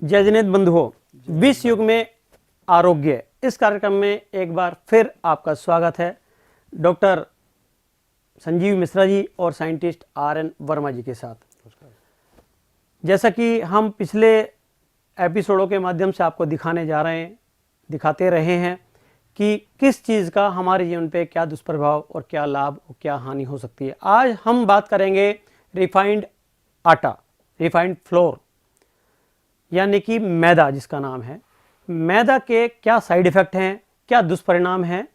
जय जिनेत बंधुओं, विश्व युग में आरोग्य इस कार्यक्रम में एक बार फिर आपका स्वागत है। डॉक्टर संजीव मिश्रा जी और साइंटिस्ट RN वर्मा जी के साथ। जैसा कि हम पिछले एपिसोडों के माध्यम से आपको दिखाते रहे हैं कि किस चीज़ का हमारे जीवन पे क्या दुष्प्रभाव और क्या लाभ और क्या हानि हो सकती है। आज हम बात करेंगे रिफाइंड आटा, रिफाइंड फ्लोर यानी कि मैदा जिसका नाम है। मैदा के क्या साइड इफ़ेक्ट हैं, क्या दुष्परिणाम हैं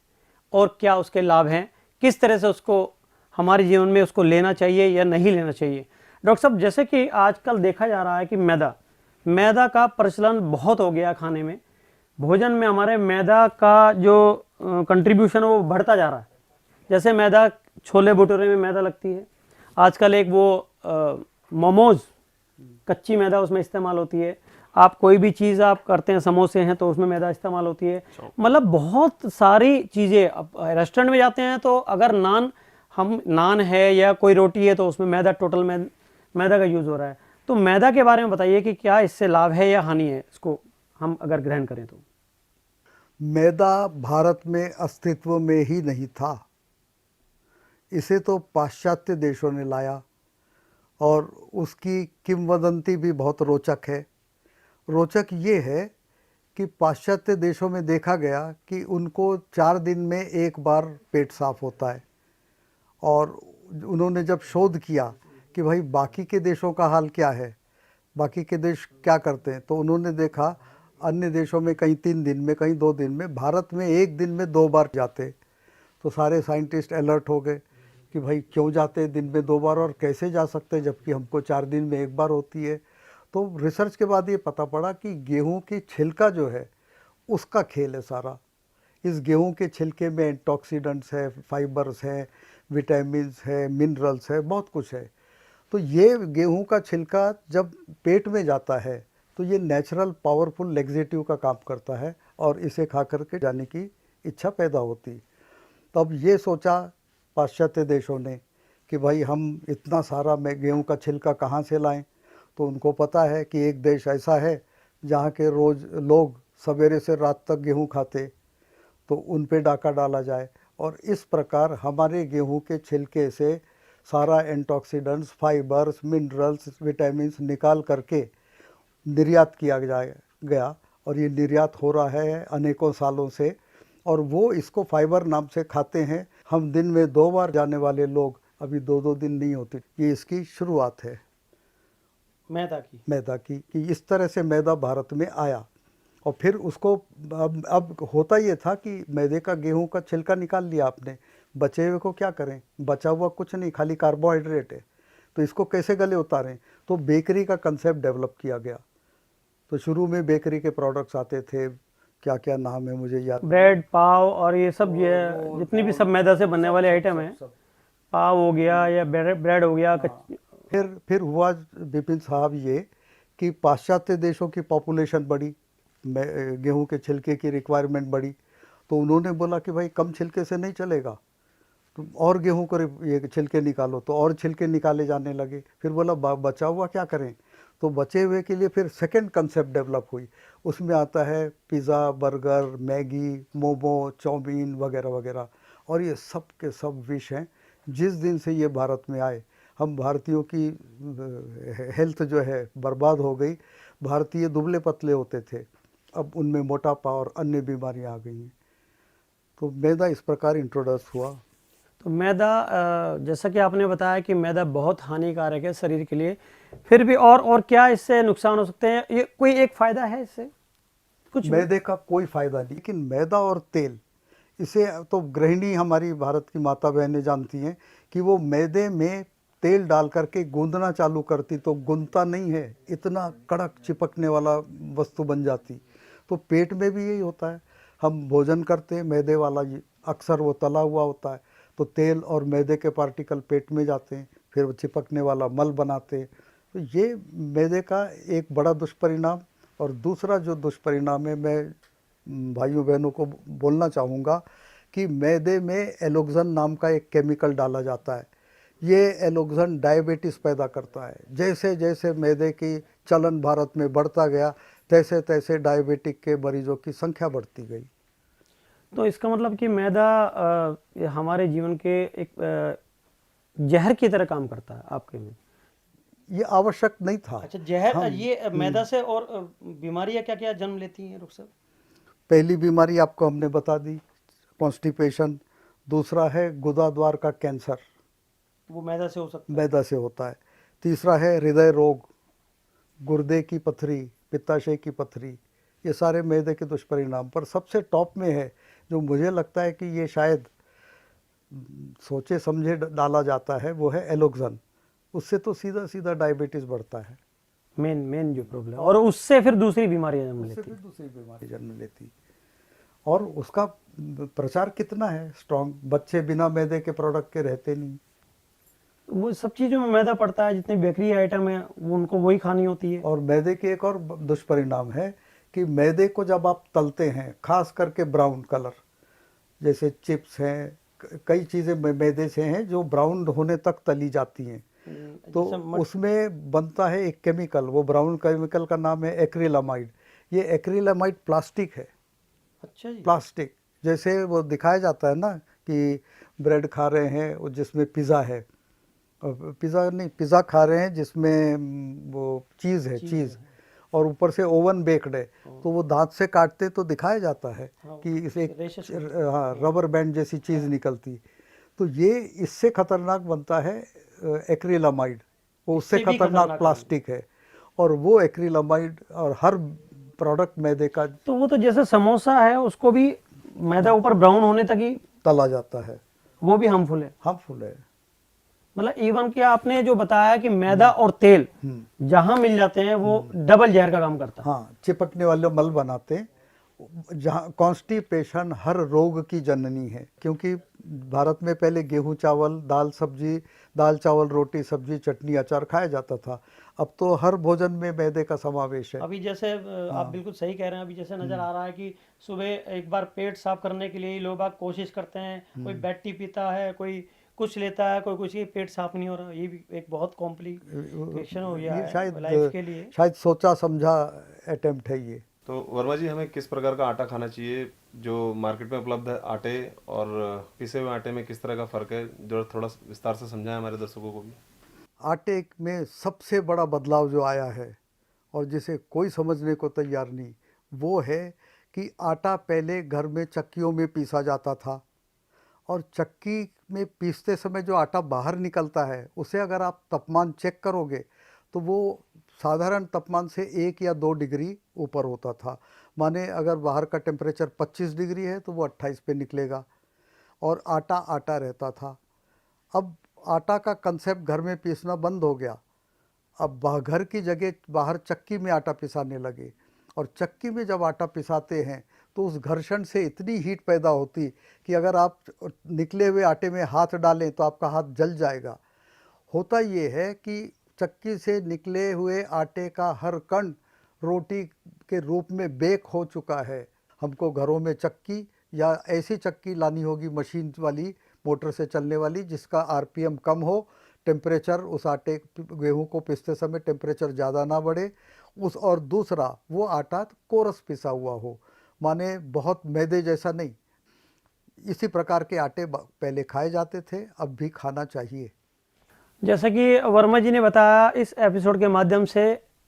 और क्या उसके लाभ हैं, किस तरह से उसको हमारे जीवन में उसको लेना चाहिए या नहीं लेना चाहिए। डॉक्टर साहब, जैसे कि आजकल देखा जा रहा है कि मैदा का प्रचलन बहुत हो गया खाने में, भोजन में हमारे मैदा का जो कंट्रीब्यूशन है वो बढ़ता जा रहा है। जैसे मैदा छोले भटूरे में मैदा लगती है, आजकल एक वो मोमोज कच्ची मैदा उसमें इस्तेमाल होती है। आप कोई भी चीज़ आप करते हैं, समोसे हैं तो उसमें मैदा इस्तेमाल होती है। मतलब बहुत सारी चीज़ें। अब रेस्टोरेंट में जाते हैं तो अगर नान है या कोई रोटी है तो उसमें टोटल मैदा का यूज़ हो रहा है। तो मैदा के बारे में बताइए कि क्या इससे लाभ है या हानि है, इसको हम अगर ग्रहण करें तो। मैदा भारत में अस्तित्व में ही नहीं था। इसे तो पाश्चात्य देशों ने लाया और उसकी किंवदंती भी बहुत रोचक है। रोचक ये है कि पाश्चात्य देशों में देखा गया कि उनको 4 दिन में एक बार पेट साफ होता है, और उन्होंने जब शोध किया कि भाई बाकी के देशों का हाल क्या है, बाकी के देश क्या करते हैं, तो उन्होंने देखा अन्य देशों में कहीं 3 दिन में, कहीं 2 दिन में, भारत में 1 दिन में 2 बार जाते। तो सारे साइंटिस्ट अलर्ट हो गए कि भाई क्यों जाते दिन में 2 बार और कैसे जा सकते जबकि हमको 4 दिन में 1 बार होती है। तो रिसर्च के बाद ये पता पड़ा कि गेहूं की छिलका जो है उसका खेल है सारा। इस गेहूं के छिलके में एंटीऑक्सीडेंट्स है, फाइबर्स हैं, विटामिन्स है, मिनरल्स है, बहुत कुछ है। तो ये गेहूं का छिलका जब पेट में जाता है तो ये नेचुरल पावरफुल लेग्जेटिव का काम करता है और इसे खा करके जाने की इच्छा पैदा होती। तब ये सोचा पाश्चात्य देशों ने कि भाई हम इतना सारा गेहूं का छिलका कहाँ से लाएं। तो उनको पता है कि एक देश ऐसा है जहाँ के रोज़ लोग सवेरे से रात तक गेहूं खाते, तो उन पे डाका डाला जाए और इस प्रकार हमारे गेहूं के छिलके से सारा एंटीऑक्सीडेंट्स, फाइबर्स, मिनरल्स, विटामिन्स निकाल करके निर्यात किया गया। और ये निर्यात हो रहा है अनेकों सालों से, और वो इसको फाइबर नाम से खाते हैं। हम दिन में 2 बार जाने वाले लोग अभी 2-2 दिन नहीं होते। ये इसकी शुरुआत है मैदा की कि इस तरह से मैदा भारत में आया। और फिर उसको अब होता ये था कि मैदे का गेहूं का छिलका निकाल लिया आपने, बचे हुए को क्या करें, बचा हुआ कुछ नहीं, खाली कार्बोहाइड्रेट है, तो इसको कैसे गले उतारें। तो बेकरी का कंसेप्ट डेवलप किया गया। तो शुरू में बेकरी के प्रोडक्ट्स आते थे, क्या क्या नाम है मुझे याद, ब्रेड, पाव और ये सब, ये जितनी भी सब मैदा से बनने वाले आइटम हैं, पाव हो गया या ब्रेड हो गया। फिर हुआ विपिन साहब ये कि पाश्चात्य देशों की पॉपुलेशन बढ़ी, गेहूं के छिलके की रिक्वायरमेंट बढ़ी, तो उन्होंने बोला कि भाई कम छिलके से नहीं चलेगा, तो और गेहूं को ये छिलके निकालो, तो और छिलके निकाले जाने लगे। फिर बोला बचा हुआ क्या करें, तो बचे हुए के लिए फिर सेकंड कंसेप्ट डेवलप हुई। उसमें आता है pizza, burger, Maggi, momo, chow mein वगैरह वगैरह, और ये सब के सब विष हैं। जिस दिन से ये भारत में आए, हम भारतीयों की हेल्थ जो है बर्बाद हो गई। भारतीय दुबले पतले होते थे, अब उनमें मोटापा और अन्य बीमारियां आ गई हैं। तो मैदा इस प्रकार इंट्रोड्यूस हुआ। तो मैदा, जैसा कि आपने बताया कि मैदा बहुत हानिकारक है शरीर के लिए, फिर भी और क्या इससे नुकसान हो सकते हैं? ये कोई एक फ़ायदा है इससे कुछ? मैदे का कोई फ़ायदा नहीं, लेकिन मैदा और तेल, इसे तो गृहिणी हमारी भारत की माता बहनें जानती हैं कि वो मैदे में तेल डाल करके गूंदना चालू करती तो गूंदता नहीं है, इतना कड़क चिपकने वाला वस्तु बन जाती। तो पेट में भी यही होता है, हम भोजन करते हैं मैदे वाला, अक्सर वो तला हुआ होता है, तो तेल और मैदे के पार्टिकल पेट में जाते हैं, फिर वो चिपकने वाला मल बनाते हैं। तो ये मैदे का एक बड़ा दुष्परिणाम। और दूसरा जो दुष्परिणाम है, मैं भाइयों बहनों को बोलना चाहूँगा कि मैदे में एलोक्सन नाम का एक केमिकल डाला जाता है। ये एलोक्सन डायबिटीज़ पैदा करता है। जैसे जैसे मैदे की चलन भारत में बढ़ता गया, तैसे तैसे डायबिटिक के मरीजों की संख्या बढ़ती गई। तो इसका मतलब कि मैदा ये हमारे जीवन के एक जहर की तरह काम करता है आपके में। ये आवश्यक नहीं था। अच्छा, जहर ये मैदा से और बीमारियां क्या क्या जन्म लेती हैं डॉक्टर साहब? पहली बीमारी आपको हमने बता दी, कॉन्स्टिपेशन। दूसरा है गुदा द्वार का कैंसर, वो मैदा से हो सकता है। मैदा से होता है। तीसरा है हृदय रोग, गुर्दे की पथरी, पित्ताशय की पथरी। ये सारे मैदे के दुष्परिणाम। पर सबसे टॉप में है जो मुझे लगता है कि ये शायद सोचे समझे डाला जाता है, वो है एलोक्सन। उससे तो सीधा सीधा डायबिटीज बढ़ता है, मेन जो प्रॉब्लम, और उससे फिर दूसरी बीमारियां जन्म उससे लेती फिर हैं। दूसरी बीमारी जन्म लेती। और उसका प्रचार कितना है स्ट्रांग। बच्चे बिना मैदे के प्रोडक्ट के रहते नहीं। वो सब चीजों में मैदा पड़ता है, जितने बेकरी आइटम है वो उनको वही खानी होती है। और मैदे के एक और दुष्परिणाम है कि मैदे को जब आप तलते हैं, खास करके ब्राउन कलर, जैसे चिप्स हैं, कई चीज़ें मैदे से हैं जो ब्राउन होने तक तली जाती हैं, तो उसमें बनता है एक केमिकल। वो ब्राउन केमिकल का नाम है एक्रिलामाइड। ये एक्रिलामाइड प्लास्टिक है। अच्छा जी। प्लास्टिक जैसे वो दिखाया जाता है ना कि ब्रेड खा रहे हैं जिसमें पिज़्ज़ा है, पिज़्ज़ा नहीं, पिज़्ज़ा खा रहे हैं जिसमें वो चीज़ है, चीज़, और ऊपर से ओवन बेक्ड है, तो वो दांत से काटते तो दिखाया जाता है कि इसे हाँ रबर बैंड जैसी चीज़ निकलती। तो ये इससे खतरनाक बनता है एक्रिलामाइड। वो उससे खतरनाक प्लास्टिक है, और वो एक्रिलामाइड और हर प्रोडक्ट मैदे का। तो वो तो जैसे समोसा है, उसको भी मैदा ऊपर ब्राउन होने तक ही तला जाता है, वो भी हार्मफुल है। हार्मफुल है। मतलब इवन कि आपने जो बताया कि मैदा और तेल जहां मिल जाते हैं वो डबल जहर का काम करता है। हाँ, चिपकने वाले मल बनाते हैं। जहाँ कॉन्स्टिपेशन हर रोग की जननी है, क्योंकि भारत में पहले गेहूं चावल, दाल सब्जी, दाल चावल रोटी सब्जी चटनी अचार खाया जाता था। अब तो हर भोजन में मैदे का समावेश है। अभी जैसे आप बिल्कुल सही कह रहे हैं। अभी जैसे नजर आ रहा है कि सुबह एक बार पेट साफ करने के लिए लोग आप कोशिश करते हैं, कोई बेड टी पीता है, कोई कुछ लेता है, कोई कुछ, पेट साफ नहीं हो रहा। ये भी एक बहुत कॉम्प्लिकेशन हो गया है लाइफ के लिए। शायद सोचा समझा अटेम्प्ट है ये। तो वर्मा जी, हमें किस प्रकार का आटा खाना चाहिए? जो मार्केट में उपलब्ध है आटे और पिसे हुए आटे में किस तरह का फ़र्क है, जो थोड़ा विस्तार से समझाएं हमारे दर्शकों को भी। आटे में सबसे बड़ा बदलाव जो आया है और जिसे कोई समझने को तैयार नहीं, वो है कि आटा पहले घर में चक्कियों में पीसा जाता था, और चक्की में पीसते समय जो आटा बाहर निकलता है उसे अगर आप तापमान चेक करोगे तो वो साधारण तापमान से 1 या 2 डिग्री ऊपर होता था। माने अगर बाहर का टेम्परेचर 25 डिग्री है तो वो 28 पे निकलेगा, और आटा आटा रहता था। अब आटा का कंसेप्ट घर में पीसना बंद हो गया। अब घर की जगह बाहर चक्की में आटा पिसाने लगे, और चक्की में जब आटा पिसाते हैं तो उस घर्षण से इतनी हीट पैदा होती कि अगर आप निकले हुए आटे में हाथ डालें तो आपका हाथ जल जाएगा। होता ये है कि चक्की से निकले हुए आटे का हर कण रोटी के रूप में बेक हो चुका है। हमको घरों में चक्की या ऐसी चक्की लानी होगी मशीन वाली, मोटर से चलने वाली, जिसका आरपीएम कम हो, टेम्परेचर उस आटे गेहूं को पिसते समय टेम्परेचर ज़्यादा ना बढ़े, और दूसरा वो आटा कोरस पिसा हुआ हो, माने बहुत मैदे जैसा नहीं। इसी प्रकार के आटे पहले खाए जाते थे, अब भी खाना चाहिए। जैसा कि वर्मा जी ने बताया इस एपिसोड के माध्यम से,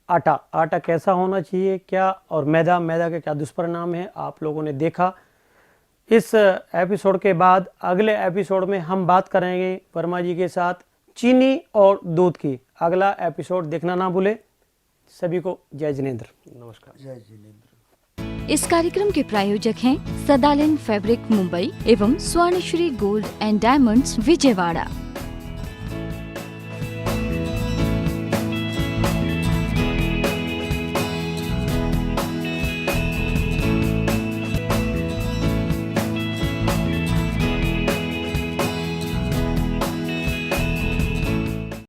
आटा कैसा होना चाहिए, क्या, और मैदा के क्या दुष्परिणाम है, आप लोगों ने देखा। इस एपिसोड के बाद अगले एपिसोड में हम बात करेंगे वर्मा जी के साथ चीनी और दूध की। अगला एपिसोड देखना ना भूले। सभी को जय जिनेंद्र। नमस्कार। जय जिनेंद्र। इस कार्यक्रम के प्रायोजक हैं सदालन फैब्रिक मुंबई एवं Swarnashree gold and diamonds Vijayawada.